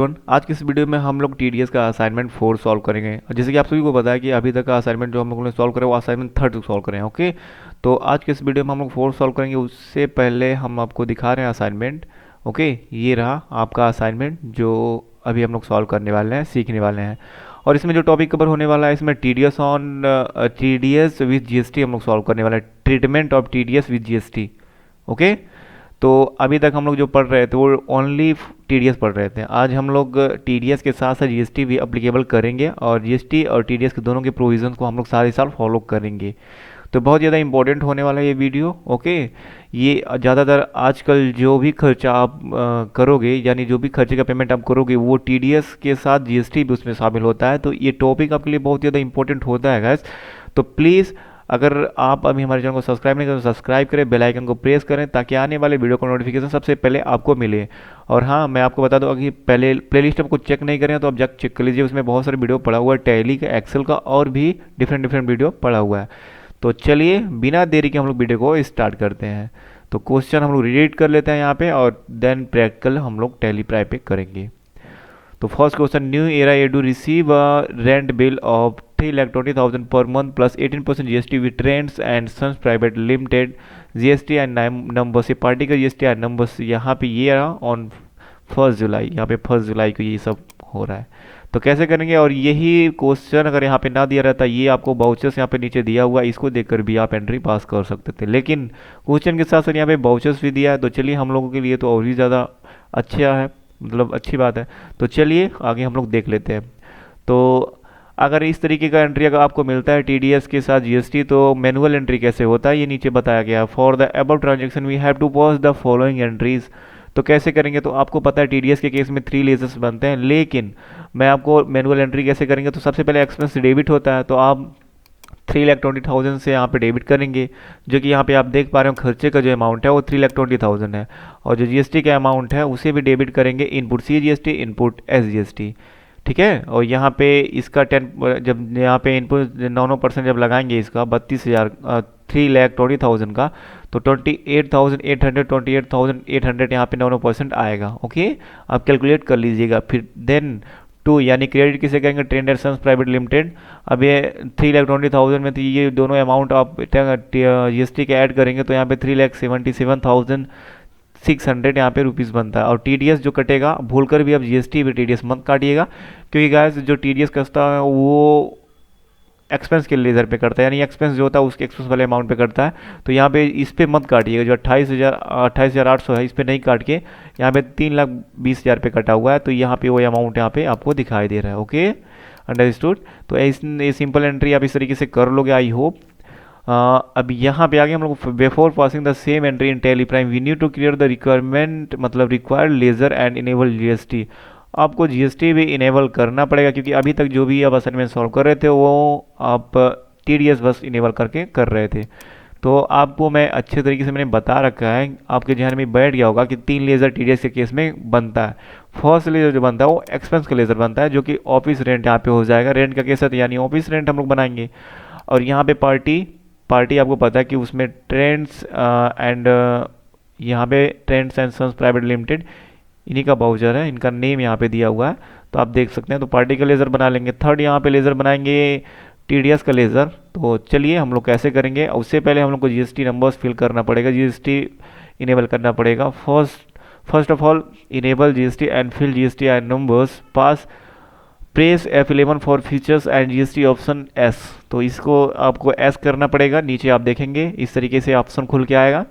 आज की इस वीडियो में हम लोग टीडीएस का असाइनमेंट 4 सॉल्व करेंगे। जैसे कि आप सभी को पता है कि अभी तक का असाइनमेंट जो हम लोगों ने सॉल्व करा वो असाइनमेंट 3 सॉल्व करें। ओके, तो आज के इस वीडियो में हम लोग 4 सॉल्व करेंगे। उससे पहले हम आपको दिखा रहे हैं असाइनमेंट। ओके, ये रहा आपका असाइनमेंट जो अभी हम लोग सॉल्व करने वाले हैं, सीखने वाले हैं। और इसमें जो टॉपिक कवर होने वाला है, इसमें टीडीएस विद जीएसटी हम लोग सॉल्व करने वाले हैं। Treatment of TDS with GST. Okay, तो अभी तक हम लोग जो पढ़ रहे थे वो ओनली टीडीएस पढ़ रहे थे। आज हम लोग टीडीएस के साथ साथ जीएसटी भी अप्लीकेबल करेंगे और जीएसटी और टीडीएस के दोनों के प्रोविजंस को हम लोग सारे साल फॉलो करेंगे। तो बहुत ज़्यादा इंपॉर्टेंट होने वाला है ये वीडियो। ओके, ये ज़्यादातर आजकल जो भी खर्चा आप करोगे, यानी जो भी खर्चे का पेमेंट आप करोगे, वो टीडीएस के साथ जीएसटी भी उसमें शामिल होता है। तो ये टॉपिक आपके लिए बहुत ज़्यादा इंपॉर्टेंट होता है गाइस। तो प्लीज़ अगर आप अभी हमारे चैनल को सब्सक्राइब नहीं करें तो सब्सक्राइब करें, बेल आइकन को प्रेस करें ताकि आने वाले वीडियो का नोटिफिकेशन सबसे पहले आपको मिले। और हाँ, मैं आपको बता दूं कि पहले प्लेलिस्ट आपको चेक नहीं करें तो आप जाकर चेक कर लीजिए, उसमें बहुत सारे वीडियो पड़ा हुआ है, टैली का, एक्सेल का और भी डिफरेंट डिफरेंट वीडियो पड़ा हुआ है। तो चलिए बिना देरी के हम लोग वीडियो को स्टार्ट करते हैं। तो क्वेश्चन हम लोग रीड कर लेते हैं यहाँ पे और देन प्रैक्टिकल हम लोग टैली प्राइप पे करेंगे। तो first question, new era edu receive a rent bill of 3,20,000 per month plus 18% GST with Trends and Sons Private Limited GST and numbers। ये पार्टी का GST and numbers यहाँ पे ये रहा ऑन 1 जुलाई। यहाँ पे 1 जुलाई को ये सब हो रहा है। तो कैसे करेंगे? और यही क्वेश्चन अगर यहाँ पे ना दिया रहता, ये आपको बाउचर्स यहाँ पे नीचे दिया हुआ, इसको देखकर भी आप एंट्री पास कर सकते थे, लेकिन क्वेश्चन के साथ साथ यहाँ पे बाउचर्स भी दिया है। तो चलिए हम लोगों के लिए तो और भी ज़्यादा अच्छा है, मतलब अच्छी बात है। तो चलिए आगे हम लोग देख लेते हैं। तो अगर इस तरीके का एंट्री अगर आपको मिलता है टीडीएस के साथ जीएसटी, तो मैनुअल एंट्री कैसे होता है ये नीचे बताया गया। For the above transaction we have to pass the following entries. तो कैसे करेंगे? तो आपको पता है टीडीएस के केस में 3 लेजर्स बनते हैं, लेकिन मैं आपको मैनुअल एंट्री कैसे करेंगे। तो सबसे पहले एक्सपेंस डेबिट होता है, तो आप 3,20,000 से यहाँ पे डेबिट करेंगे, जो कि यहाँ पे आप देख पा रहे हो खर्चे का जो अमाउंट है वो 3,20,000 है। और जो जीएसटी का अमाउंट है उसे भी डेबिट करेंगे, input C GST, input S GST. ठीक है, और यहाँ पे इसका 10 जब यहाँ पे इनपुट 9% जब लगाएंगे इसका 32,000 3,20,000 का, तो 28,800 यहाँ पे 9% आएगा। ओके, आप कैलकुलेट कर लीजिएगा। फिर देन टू यानी क्रेडिट किसे कहेंगे? Trend and sons private Limited. अब ये 3,20,000 में तो ये दोनों अमाउंट आप जीएसटी के ऐड करेंगे तो यहाँ पे 3,77,600 यहाँ पे रुपीज़ बनता है। और टीडीएस जो कटेगा, भूल कर भी अब जीएसटी भी टीडीएस मत काटिएगा, क्योंकि गाइस जो टीडीएस कटता है वो एक्सपेंस के लेजर पे करता है, यानी एक्सपेंस जो होता है उसके एक्सपेंस वाले अमाउंट पे करता है। तो यहाँ पे इस पे मत काटिएगा, जो 28,800 है इस पे नहीं काट के यहाँ पे 3,20,000 पे कटा हुआ है, तो यहाँ पे वो अमाउंट यहाँ पे आपको दिखाई दे रहा है। Okay, understood. तो ये सिंपल एंट्री आप इस तरीके से कर लोगे, आई होप। अब यहाँ पे आगे हम लोग before passing the same entry in Tally Prime we need to clear the requirement, मतलब required ledger and enable GST. आपको जीएसटी भी इनेबल करना पड़ेगा, क्योंकि अभी तक जो भी आप असाइनमेंट सॉल्व कर रहे थे वो आप टीडीएस बस इनेबल करके कर रहे थे। तो आपको मैं अच्छे तरीके से मैंने बता रखा है, आपके ध्यान में बैठ गया होगा कि 3 लेज़र टीडीएस के केस में बनता है। फर्स्ट लेज़र जो बनता है वो एक्सपेंस का लेज़र बनता है, जो कि ऑफिस रेंट यहाँ पे हो जाएगा। रेंट का केस है यानी ऑफिस रेंट हम लोग बनाएंगे। और यहाँ पे पार्टी आपको पता है कि उसमें ट्रेंड्स एंड यहाँ पे Trends and sons private Limited इन्हीं का बाउचर है, इनका नेम यहाँ पे दिया हुआ है, तो आप देख सकते हैं। तो पार्टी का लेज़र बना लेंगे। थर्ड यहाँ पे लेज़र बनाएंगे टीडीएस का लेज़र। तो चलिए हम लोग कैसे करेंगे। उससे पहले हम लोग को जीएसटी नंबर्स फिल करना पड़ेगा, जीएसटी इनेबल करना पड़ेगा। First of all enable GST and fill GST and numbers, पास press F11 for features and GST options. तो इसको आपको एस करना पड़ेगा। नीचे आप देखेंगे इस तरीके से ऑप्शन खुल के आएगा।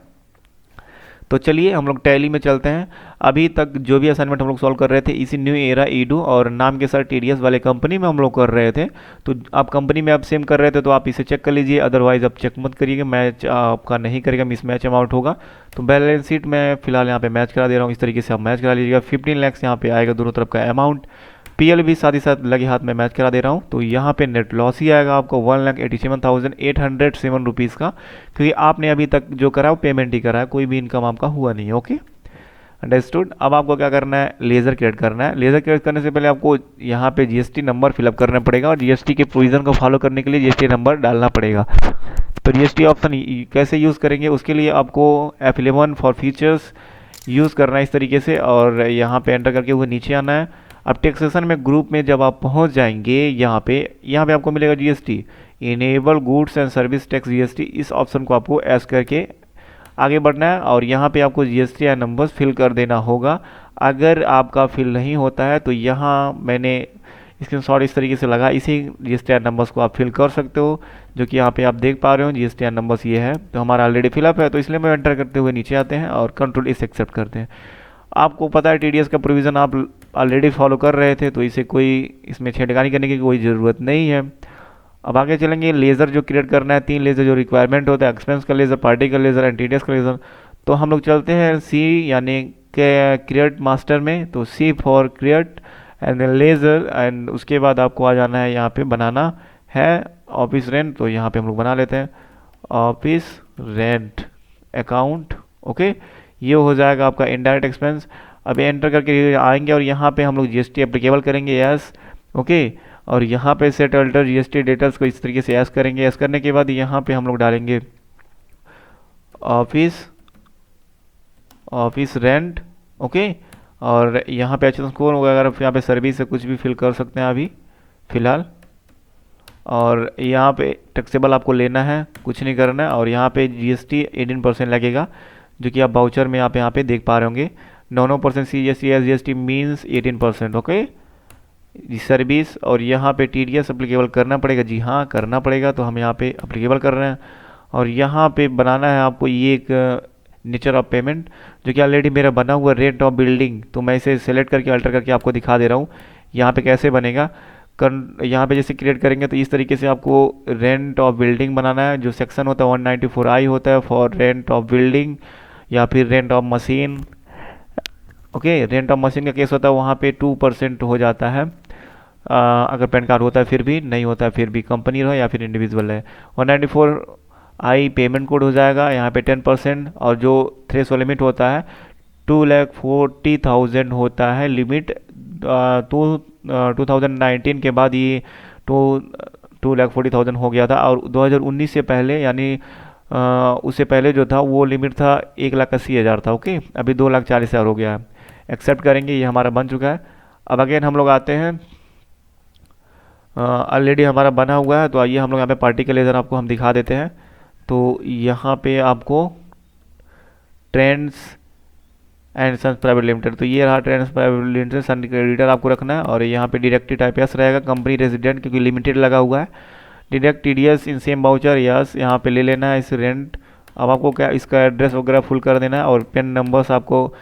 तो चलिए हम लोग टैली में चलते हैं। अभी तक जो भी असाइनमेंट हम लोग सॉल्व कर रहे थे इसी न्यू एरा ईडू और नाम के साथ टीडीएस वाले कंपनी में हम लोग कर रहे थे। तो आप कंपनी में आप सेम कर रहे थे तो आप इसे चेक कर लीजिए, अदरवाइज आप चेक मत करिएगा, मैच आपका नहीं करेगा, मिस मैच अमाउंट होगा। तो बैलेंस शीट में फिलहाल यहाँ पे मैच करा दे रहा हूँ, इस तरीके से आप मैच करा लीजिएगा। 15 लाख यहाँ पे आएगा दोनों तरफ का अमाउंट। पीएल भी साथ ही साथ लगे हाथ में मैच करा दे रहा हूँ। तो यहाँ पे नेट लॉस ही आएगा आपको 1,87,807 रुपीज़ का, क्योंकि आपने अभी तक जो करा वो पेमेंट ही करा है, कोई भी इनकम आपका हुआ नहीं है। Okay, understood. अब आपको क्या करना है? लेज़र क्रिएट करना है। लेज़र क्रिएट करने से पहले आपको यहाँ पे जीएसटी नंबर फिलअप करना पड़ेगा और जीएसटी के प्रोविजन को फॉलो करने के लिए जीएसटी नंबर डालना पड़ेगा। तो जीएसटी ऑप्शन कैसे यूज़ करेंगे उसके लिए आपको F11 फॉर फीचर्स यूज़ करना है इस तरीके से, और यहाँ पे एंटर करके वो नीचे आना है अब टैक्सेशन में ग्रुप में जब आप पहुंच जाएंगे यहाँ पे आपको मिलेगा GST, enable goods and service tax GST, इस ऑप्शन को आपको ऐस करके आगे बढ़ना है और यहाँ पे आपको जीएसटी या नंबर्स फिल कर देना होगा। अगर आपका फिल नहीं होता है तो यहाँ मैंने स्क्रीनशॉट इस तरीके से लगा, इसी जीएसटी आर नंबर्स को आप फिल कर सकते हो, जो कि यहाँ पे आप देख पा रहे हो जीएसटी आर नंबर्स ये है। तो हमारा ऑलरेडी फिलअप है तो इसलिए मैं एंटर करते हुए नीचे आते हैं और कंट्रोल इस एक्सेप्ट करते हैं। आपको पता है टीडीएस का प्रोविज़न आप ऑलरेडी फॉलो कर रहे थे तो इसे कोई इसमें छेड़खानी करने की कोई ज़रूरत नहीं है। अब आगे चलेंगे, लेज़र जो क्रिएट करना है, 3 लेज़र जो रिक्वायरमेंट होता है, एक्सपेंस का लेज़र, पार्टी का लेज़र एंड टीडीएस का लेज़र। तो हम लोग चलते हैं सी यानी के क्रिएट मास्टर में, तो C for create and ledger and उसके बाद आपको आ जाना है यहाँ पे बनाना है ऑफिस रेंट। तो यहाँ पे हम लोग बना लेते हैं ऑफिस रेंट अकाउंट। ओके, ये हो जाएगा आपका इनडायरेक्ट एक्सपेंस। अभी एंटर करके आएंगे और यहाँ पे हम लोग जीएसटी एप्लीकेबल करेंगे, यस। ओके, और यहाँ पे सेट अल्टर जीएसटी डेटल्स को इस तरीके से यस करेंगे। यस करने के बाद यहाँ पे हम लोग डालेंगे ऑफिस रेंट। ओके, और यहाँ पे एच स्कोर वगैरह यहाँ पे सर्विस से कुछ भी फिल कर सकते हैं अभी फ़िलहाल। और यहाँ पे टैक्सेबल आपको लेना है, कुछ नहीं करना है। और यहाँ पे जीएसटी 18% लगेगा, जो कि आप बाउचर में यहाँ पे देख पा रहे होंगे। 9% CGST मीन्स 18%। ओके, सर्विस और यहाँ पे टीडीएस अप्लीकेबल करना पड़ेगा, जी हाँ करना पड़ेगा, तो हम यहाँ पे अप्लीकेबल कर रहे हैं। और यहाँ पे बनाना है आपको ये एक नेचर ऑफ पेमेंट, जो कि ऑलरेडी मेरा बना हुआ रेंट ऑफ बिल्डिंग, तो मैं इसे सेलेक्ट करके अल्टर करके आपको दिखा दे रहा हूँ यहाँ पे कैसे बनेगा। यहाँ पे जैसे क्रिएट करेंगे तो इस तरीके से आपको रेंट ऑफ बिल्डिंग बनाना है। जो सेक्शन होता है 194I होता है फॉर रेंट ऑफ बिल्डिंग या फिर rent of machine. Okay, rent of machine का केस होता है वहाँ पे 2% हो जाता है, अगर पैन कार्ड होता है फिर भी, नहीं होता है फिर भी, कंपनी रहो या फिर इंडिविजुअल है। 194I पेमेंट कोड हो जाएगा यहाँ पे 10%। और जो थ्रेशोल्ड लिमिट होता है 2,40,000 होता है लिमिट। 2019 के बाद ये 2,40,000 हो गया था, और 2019 से पहले यानी उससे पहले जो था वो लिमिट था 1,80,000 था। ओके, अभी 2,40,000 हो गया है। एक्सेप्ट करेंगे, ये हमारा बन चुका है। अब अगेन हम लोग आते हैं, ऑलरेडी हमारा बना हुआ है, तो आइए हम लोग यहाँ पे पार्टी का लेज़र आपको हम दिखा देते हैं। तो यहाँ पे आपको trends and sons private limited, तो ये रहा trends private limited, son creditor आपको रखना है। और यहाँ पे डायरेक्टली टाइप यस रहेगा, कंपनी रेजिडेंट क्योंकि लिमिटेड लगा हुआ है। Direct TDS in same voucher yes, यहाँ पे ले लेना है इस रेंट। अब आपको क्या इसका एड्रेस वगैरह फुल कर देना है, और पेन नंबर्स आपको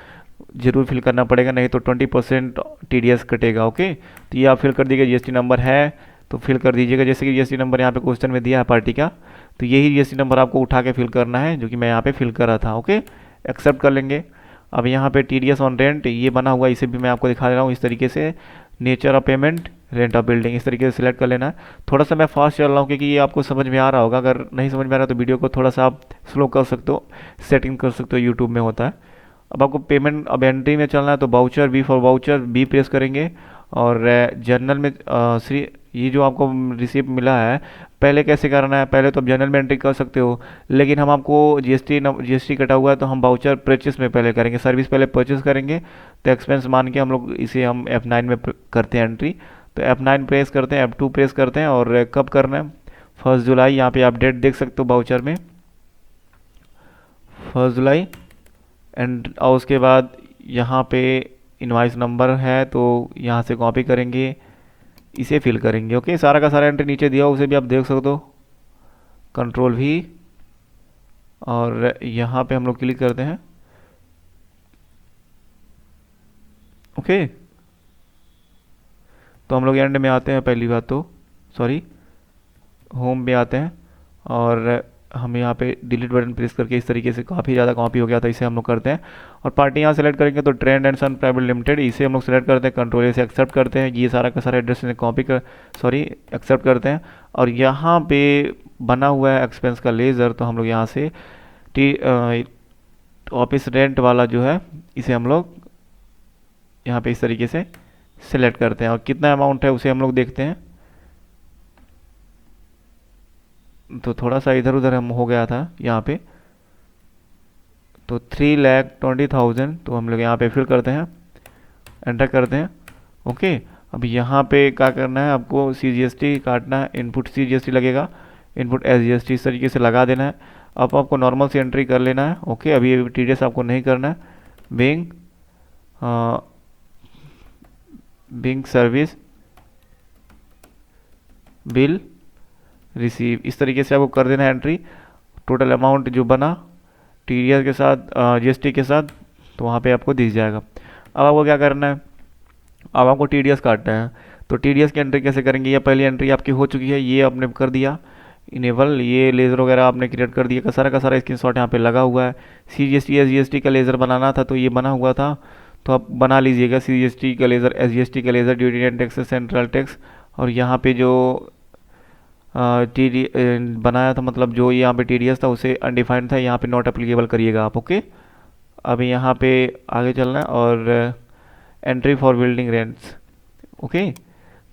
जरूर फिल करना पड़ेगा, नहीं तो 20% टीडीएस कटेगा। ओके, तो ये आप फिल कर दीजिए। जीएसटी नंबर है तो फिल कर दीजिएगा, जैसे कि जीएसटी नंबर यहाँ पे क्वेश्चन में दिया है पार्टी का, तो यही जीएसटी नंबर आपको उठा के फिल करना है, जो कि मैं यहाँ पे फिल कर रहा था। ओके, एक्सेप्ट कर लेंगे। अब यहाँ पे टीडीएस ऑन रेंट ये बना हुआ, इसे भी मैं आपको दिखा दे रहा हूँ इस तरीके से। Nature of payment, rent of building, इस तरीके से सिलेक्ट कर लेना है। थोड़ा सा मैं फास्ट चल रहा हूँ क्योंकि ये आपको समझ में आ रहा होगा, अगर नहीं समझ में आ रहा तो वीडियो को थोड़ा सा आप स्लो कर सकते हो, सेटिंग कर सकते हो, यूट्यूब में होता है। अब आपको पेमेंट, अब एंट्री में चलना है तो voucher, V for voucher, V press करेंगे। और जर्नल में ये जो आपको रिसीप्ट मिला है, पहले कैसे करना है, पहले तो आप जनरल में एंट्री कर सकते हो, लेकिन हम आपको जीएसटी कटा हुआ है तो हम बाउचर परचेस में पहले करेंगे, सर्विस पहले परचेस करेंगे, तो एक्सपेंस मान के हम लोग इसे हम F9 में करते हैं एंट्री। तो F9 प्रेस करते हैं, F2 प्रेस करते हैं, और कब करना है 1 जुलाई, यहाँ पे आप डेट देख सकते हो बाउचर में 1 जुलाई। एंड और उसके बाद यहाँ पे इनवाइस नंबर है तो यहाँ से कॉपी करेंगे, इसे फिल करेंगे। ओके, सारा का सारा एंट्री नीचे दिया उसे भी आप देख सकते हो, कंट्रोल भी। और यहाँ पे हम लोग क्लिक करते हैं। ओके, तो हम लोग एंड में आते हैं, पहली बात तो सॉरी होम में आते हैं, और हम यहाँ पे डिलीट बटन प्रेस करके इस तरीके से काफ़ी ज़्यादा कॉपी हो गया था, इसे हम लोग करते हैं। और पार्टी यहाँ सेलेक्ट करेंगे तो trend and son private limited, इसे हम लोग सेलेक्ट करते हैं, कंट्रोल से एक्सेप्ट करते हैं, ये सारा का सारा एड्रेस कॉपी कर एक्सेप्ट करते हैं। और यहाँ पे बना हुआ है एक्सपेंस का लेज़र, तो हम लोग यहाँ से ऑफिस रेंट वाला जो है इसे हम लोग यहाँ पे इस तरीके से सिलेक्ट करते हैं, और कितना अमाउंट है उसे हम लोग देखते हैं। तो थोड़ा सा इधर उधर हम हो गया था यहाँ पे, तो 3,20,000, तो हम लोग यहाँ पे फिल करते हैं, एंटर करते हैं, ओके, अब यहाँ पे क्या करना है, आपको CGST काटना है, इनपुट CGST लगेगा, इनपुट SGST इस तरीके से लगा देना है। अब आपको नॉर्मल सी एंट्री कर लेना है। ओके, अभी TDS आपको नहीं करना है। Being being service bill receive, इस तरीके से आपको कर देना है एंट्री। टोटल अमाउंट जो बना TDS के साथ GST के साथ, तो वहाँ पे आपको दिख जाएगा। अब आपको क्या करना है, अब आपको TDS काटना है। तो TDS की एंट्री कैसे करेंगे, ये पहली एंट्री आपकी हो चुकी है, ये आपने कर दिया इनेबल, ये लेज़र वगैरह आपने क्रिएट कर दिया, का सारा स्क्रीनशॉट यहाँ पे लगा हुआ है। CGST SGST का लेज़र बनाना था तो ये बना हुआ था, तो आप बना लीजिएगा CGST का लेज़र, SGST का laser, duty and tax, central tax. और यहाँ पे जो TD बनाया था, मतलब जो यहाँ पे TDS था उसे अनडिफाइंड था, यहाँ पे नॉट अप्लीकेबल करिएगा आप। ओके, अभी यहाँ पे आगे चलना है और entry for building rents. Okay,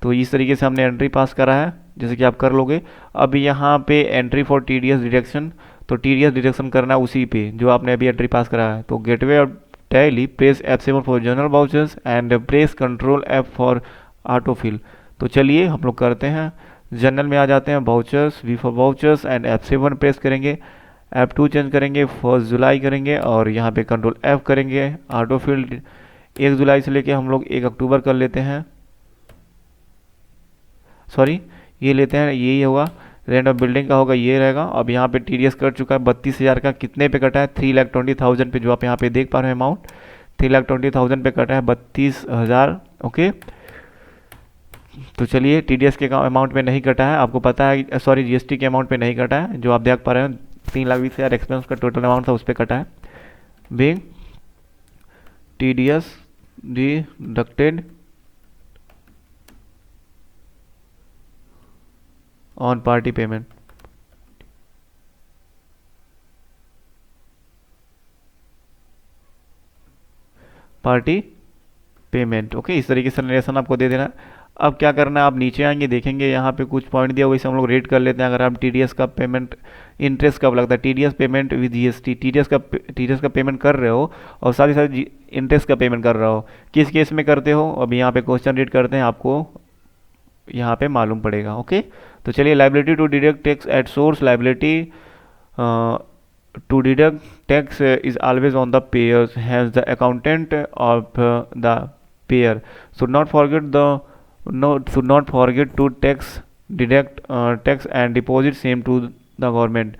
तो इस तरीके से हमने एंट्री पास करा है, जैसे कि आप कर लोगे। अब यहाँ पे एंट्री फॉर TDS डिडक्शन, तो TDS डिडक्शन करना है उसी पे जो आपने अभी एंट्री पास करा है। तो gateway of tally, press F7 for general vouchers and press control F for autofill. तो चलिए हम लोग करते हैं, जनरल में आ जाते हैं, vouchers, V for vouchers and F7 press करेंगे, F2 चेंज करेंगे, 1 जुलाई करेंगे और यहाँ पे कंट्रोल F करेंगे। ऑटोफिल 1 जुलाई से लेके हम लोग 1 अक्टूबर कर लेते हैं, सॉरी ये लेते हैं, यही होगा। रेंट ऑफ बिल्डिंग का होगा, ये रहेगा। अब यहाँ पे TDS कट चुका है 32,000 का, कितने पे कटा है, 3,20,000 पे, जो आप यहाँ पे देख पा रहे हैं अमाउंट 3,20,000 पे कटा है 32,000। ओके, तो चलिए TDS के अमाउंट पे नहीं कटा है, आपको पता है, सॉरी GST के अमाउंट पे नहीं कटा है, जो आप देख पा रहे हैं 3,20,000 एक्सपेंस का टोटल अमाउंट था उस पर कटा है। Big TDS deducted on party payment, party payment. Okay, इस तरीके से नरेशन आपको दे देना। अब क्या करना है, आप नीचे आएंगे, देखेंगे यहाँ पे कुछ पॉइंट दिया हुआ, इसे हम लोग रेट कर लेते हैं। अगर आप TDS का पेमेंट, इंटरेस्ट कब लगता है, TDS payment with GST, TDS का पेमेंट कर रहे हो और साथ ही साथ इंटरेस्ट का पेमेंट कर रहा हो, किस केस में करते हो, अब यहाँ पे क्वेश्चन रीड करते हैं, आपको यहाँ पे मालूम पड़ेगा। ओके, तो चलिए, liability to deduct tax at source, liability to deduct tax is always on the payers, hence the accountant of the payer should not forget to deduct tax and deposit same to the government.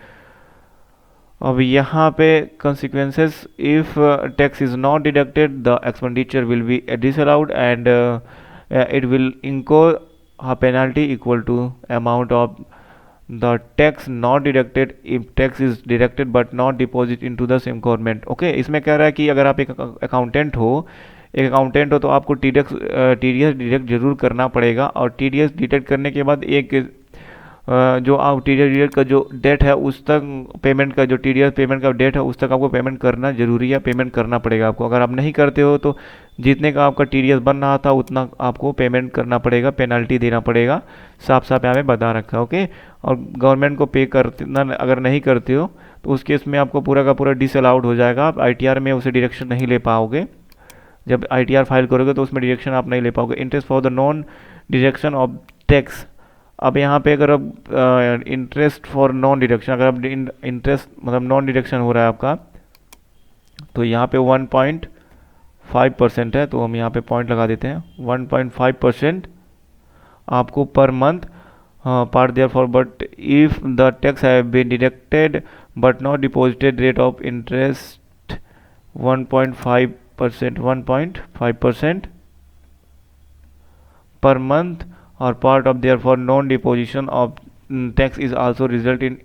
अब यहाँ पे consequences, if tax is not deducted the expenditure will be disallowed and it will incur a penalty equal to amount of the tax not deducted if tax is deducted but not deposit into the same government. Okay, इसमें कह रहा है कि अगर आप एक accountant हो तो आपको TDS डिडक्ट जरूर करना पड़ेगा, और TDS डिडक्ट करने के बाद एक जो आप TDS डिडक्ट का जो डेट है उस तक पेमेंट का, जो TDS पेमेंट का डेट है उस तक आपको पेमेंट करना जरूरी है, पेमेंट करना पड़ेगा आपको। अगर आप नहीं करते हो तो जितने का आपका TDS बन रहा था उतना आपको पेमेंट करना पड़ेगा, पेनल्टी देना पड़ेगा, साफ साफ यहाँ पे बता रखा है। ओके, और गवर्नमेंट को पे करना अगर नहीं करते हो तो उस केस में आपको पूरा का पूरा डिसअलाउड हो जाएगा, आप ITR में उसे डिडक्शन नहीं ले पाओगे। जब ITR फाइल करोगे तो उसमें डिडक्शन आप नहीं ले पाओगे। Interest for the non deduction of tax, अब यहाँ पे अगर अब इंटरेस्ट फॉर नॉन डिडक्शन, अगर अब इंटरेस्ट मतलब नॉन डिडक्शन हो रहा है आपका, तो यहाँ पे 1.5% है, तो हम यहाँ पे पॉइंट लगा देते हैं 1.5% आपको per month part therefore, but if the tax have been deducted but not deposited, rate of interest 1.5% per month or part of therefore non-deposition of tax is also result in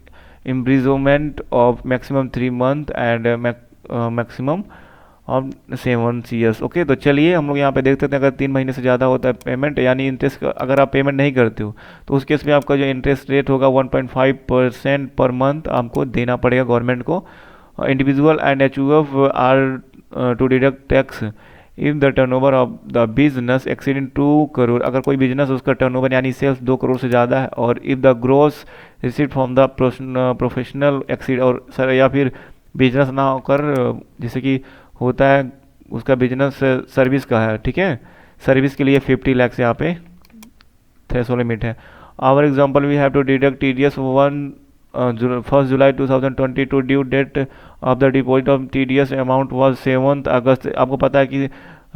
imprisonment of maximum 3 month and maximum of 7 years। Okay, तो चलिए हम लोग यहाँ पे देखते हैं, अगर 3 महीने से ज़्यादा होता है पेमेंट, यानी इंटरेस्ट अगर आप पेमेंट नहीं करते हो तो उस केस में आपका जो इंटरेस्ट रेट होगा 1.5% पर मंथ आपको देना पड़ेगा गवर्नमेंट को। Individual and HUF are to deduct tax if the turnover of the business exceeding 2 crore, अगर कोई बिजनेस उसका टर्नओवर यानी सेल्स 2 करोड़ से ज़्यादा है, और if the gross receipt from the professional exceed, और सर या फिर बिजनेस ना होकर जैसे कि होता है उसका बिजनेस सर्विस का है, ठीक है, सर्विस के लिए 50 lakhs यहाँ पे थ्रेशोल्ड लिमिट है। Our example we have to deduct TDS 1 July 2022 due date of the deposit of TDS amount was 7 August. आपको पता है कि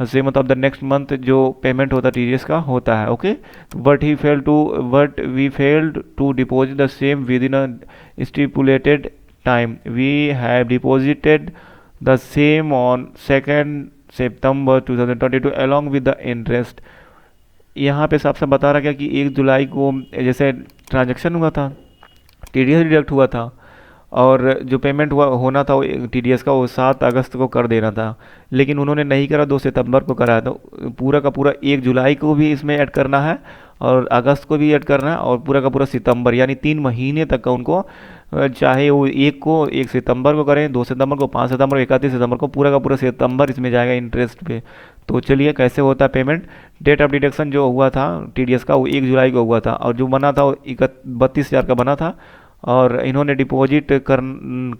7 ऑफ द नेक्स्ट मंथ जो पेमेंट होता है TDS का होता है, okay. But we failed to deposit the same within a stipulated time. We have deposited the same on 2 September 2022 along with the interest। यहाँ पे साफ साफ बता रहा क्या कि 1 जुलाई को जैसे ट्रांजैक्शन हुआ था, TDS डिडक्ट हुआ था, और जो पेमेंट हुआ होना था वो TDS का वो 7 अगस्त को कर देना था, लेकिन उन्होंने नहीं करा, 2 सितंबर को करा। तो पूरा का पूरा 1 जुलाई को भी इसमें ऐड करना है और अगस्त को भी ऐड करना है और पूरा का पूरा सितंबर, यानी 3 महीने तक का उनको चाहे वो 1 सितंबर को करें, 2 सितंबर को, 5 सितंबर को, 31 सितंबर को, पूरा का पूरा सितंबर इसमें जाएगा इंटरेस्ट पे। तो चलिए कैसे होता है पेमेंट। डेट ऑफ डिडक्शन जो हुआ था TDS का वो 1 जुलाई को हुआ था और जो बना था वो 32,000 का बना था और इन्होंने डिपॉजिट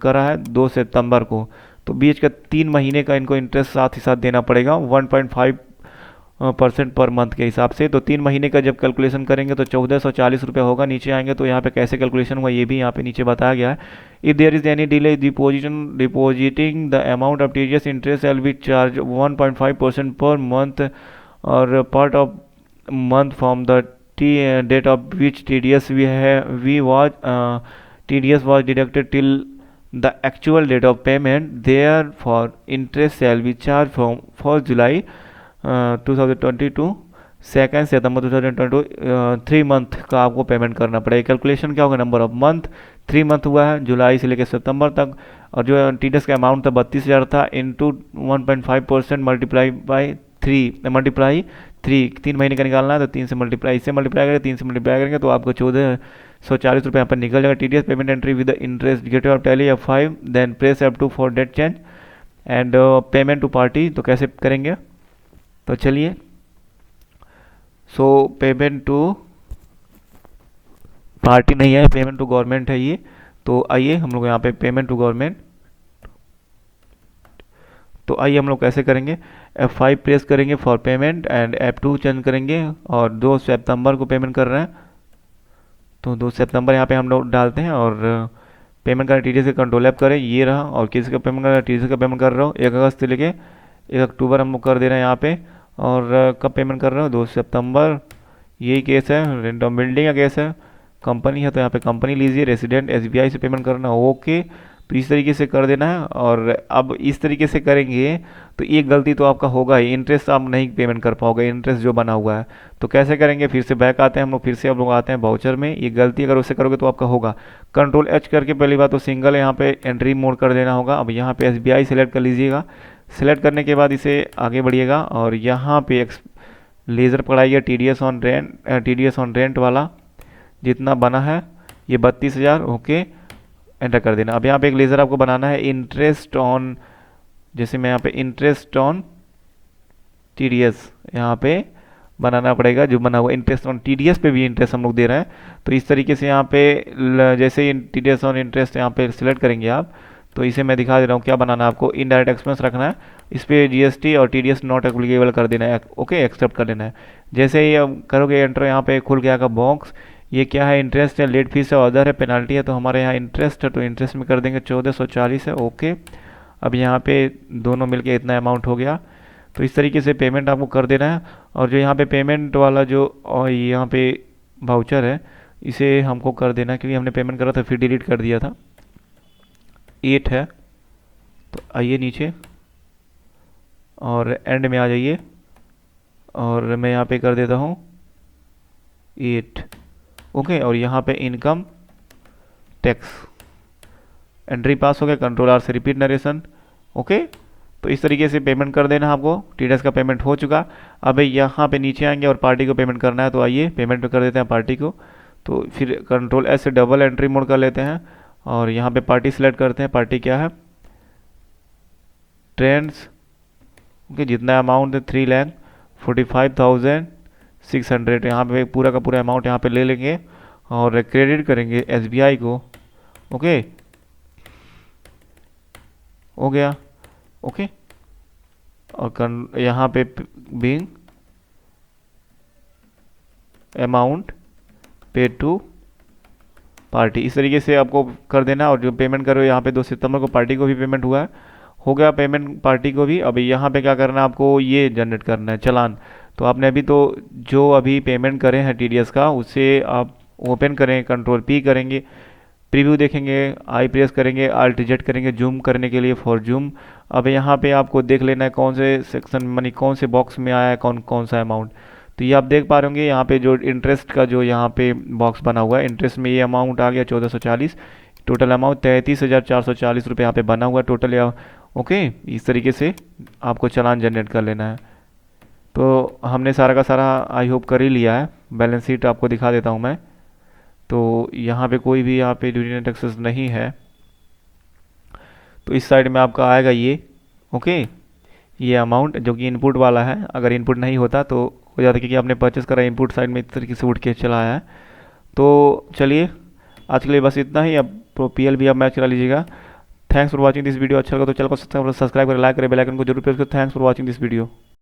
करा है 2 सितंबर को। तो बीच का 3 महीने का इनको इंटरेस्ट साथ ही साथ देना पड़ेगा 1.5% पर मंथ के हिसाब से। तो 3 महीने का जब कैलकुलेशन करेंगे तो 1440 रुपये होगा। नीचे आएंगे तो यहाँ पे कैसे कैलकुलेशन हुआ ये भी यहाँ पे नीचे बताया गया है। If there is any delay depositing the amount of TDS interest will be charge 1.5% per month और part of month from the date of which TDS TDS was deducted till the actual date of payment. Therefore, interest shall be charged from 1st July 2022 2 September 2022 3 month का आपको payment करना पड़ेगा। Calculation क्या होगा, number of month 3 month हुआ है जुलाई से लेकर सितंबर तक, और जो TDS का अमाउंट था 32,000 था, इंटू 1.5% मल्टीप्लाई बाई 3 महीने का निकालना है तो 3 से मल्टीप्लाई करेंगे, 3 से मल्टीप्लाई करेंगे तो आपको 1440 रुपये यहाँ पर निकल जाएगा। TDS payment entry with interest gate of Tally F5 then press F2 for date change and payment to party. तो कैसे करेंगे, तो चलिए पेमेंट टू पार्टी नहीं है, पेमेंट टू गवर्नमेंट है ये। तो आइए हम लोग यहाँ पे पेमेंट टू गवर्नमेंट, तो आइए हम लोग कैसे करेंगे, F5 प्रेस करेंगे for payment and F2 change करेंगे और 2 सितंबर को पेमेंट कर रहे हैं तो 2 सितंबर यहाँ पे हम लोग डालते हैं और पेमेंट का TDS का कंट्रोल ऐप करें, ये रहा। और किसी का पेमेंट कर TDS का पेमेंट कर रहा हूँ 1 अगस्त से लेके 1 अक्टूबर हम लोग कर दे रहे हैं यहाँ पे। और कब पेमेंट कर रहे हो, 2 सितंबर। यही केस है, रेंट ऑफ बिल्डिंग का केस है, कंपनी है तो यहाँ पे कंपनी लीजिए, रेसिडेंट SBI से पेमेंट करना, ओके। तो इस तरीके से कर देना है। और अब इस तरीके से करेंगे तो एक गलती तो आपका होगा ही, इंटरेस्ट आप नहीं पेमेंट कर पाओगे, इंटरेस्ट जो बना हुआ है। तो कैसे करेंगे, फिर से बैक आते हैं हम लोग, फिर से हम लोग आते हैं वाउचर में। ये गलती अगर उससे करोगे तो आपका होगा। कंट्रोल H करके पहली बात तो सिंगल यहाँ पे एंट्री मोड कर देना होगा। अब यहाँ पे SBI सेलेक्ट कर लीजिएगा, सेलेक्ट करने के बाद इसे आगे बढ़िएगा और यहाँ पे लेज़र पकड़ाइए TDS ऑन रेंट वाला जितना बना है ये 32,000, ओके, एंटर कर देना। अब यहाँ पे एक लेज़र आपको बनाना है इंटरेस्ट ऑन, जैसे मैं यहाँ पे इंटरेस्ट ऑन TDS यहाँ पे बनाना पड़ेगा, जो बना हुआ इंटरेस्ट ऑन TDS पे भी इंटरेस्ट हम लोग दे रहे हैं। तो इस तरीके से यहाँ पे जैसे TDS ऑन इंटरेस्ट यहाँ पे सिलेक्ट करेंगे आप, तो इसे मैं दिखा दे रहा हूँ क्या बनाना है आपको। इनडायरेक्ट एक्सपेंस रखना है, इस पर GST और TDS नॉट एप्लीकेबल कर देना है, ओके, एक्सेप्ट कर देना है। जैसे ही करोगे एंटर, यहाँ पे खुल गया का बॉक्स, ये क्या है, इंटरेस्ट है, लेट फीस है, ऑर्डर है, पेनाल्टी है। तो हमारे यहाँ इंटरेस्ट है तो इंटरेस्ट में कर देंगे 1440 है, ओके। अब यहाँ पे दोनों मिलके इतना अमाउंट हो गया। तो इस तरीके से पेमेंट आपको कर देना है। और जो यहाँ पे पेमेंट वाला जो और यहाँ पे वाउचर है इसे हमको कर देना है, क्योंकि हमने पेमेंट करा था फिर डिलीट कर दिया था। 8 है, तो आइए नीचे और एंड में आ जाइए और मैं यहाँ पे कर देता हूँ 8, ओके। और यहाँ पे इनकम टैक्स एंट्री पास हो गया, कंट्रोल R से रिपीट नरेशन, ओके। तो इस तरीके से पेमेंट कर देना आपको। TDS का पेमेंट हो चुका। अब यहाँ पे नीचे आएंगे और पार्टी को पेमेंट करना है, तो आइए पेमेंट कर देते हैं पार्टी को। तो फिर कंट्रोल S से डबल एंट्री मोड कर लेते हैं और यहाँ पे पार्टी सिलेक्ट करते हैं। पार्टी क्या है, ट्रेंड्स, ओके। जितना अमाउंट है 3,45,600, यहाँ पे पूरा का पूरा अमाउंट यहाँ पे ले लेंगे और क्रेडिट करेंगे SBI को, ओके, हो गया, ओके। और यहाँ पे being amount paid to party, इस तरीके से आपको कर देना। और जो पेमेंट करो यहाँ पे 2 सितंबर को पार्टी को भी पेमेंट हुआ है, हो गया पेमेंट पार्टी को भी। अभी यहाँ पे क्या करना है आपको, ये जनरेट करना है चालान। तो आपने अभी तो जो अभी पेमेंट करे हैं टीडीएस का, उसे आप ओपन करें, कंट्रोल पी करेंगे, प्रीव्यू देखेंगे, आई प्रेस करेंगे, आल्ट जेड करेंगे जूम करने के लिए फॉर जूम। अब यहाँ पे आपको देख लेना है कौन से सेक्शन मानी कौन से बॉक्स में आया है कौन कौन सा अमाउंट। तो ये आप देख पा रहे होंगे यहाँ पे जो इंटरेस्ट का जो यहाँ पे बॉक्स बना हुआ है, इंटरेस्ट में ये अमाउंट आ गया 1440, टोटल अमाउंट 33,440 रुपये यहाँ पे बना हुआ टोटल। या ओके, इस तरीके से आपको चालान जनरेट कर लेना है। तो हमने सारा का सारा आई होप कर ही लिया है। बैलेंस शीट आपको दिखा देता हूँ मैं। तो यहाँ पे कोई भी यहाँ पे ड्यूटी नेट एक्सेस नहीं है, तो इस साइड में आपका आएगा ये। ओके, ये अमाउंट जो कि इनपुट वाला है, अगर इनपुट नहीं होता तो हो जाता क्योंकि आपने परचेस करा इनपुट साइड में इस तरीके से उठ के चला आया है। तो चलिए आज के लिए बस इतना ही। अब पीएल भी आप मैच चला लीजिएगा। Thanks for watching this video. अच्छा लगा तो चैनल को सब्सक्राइब करें, लाइक करें, बेल आइकन को जरूर प्रेस करें। Thanks for watching this video.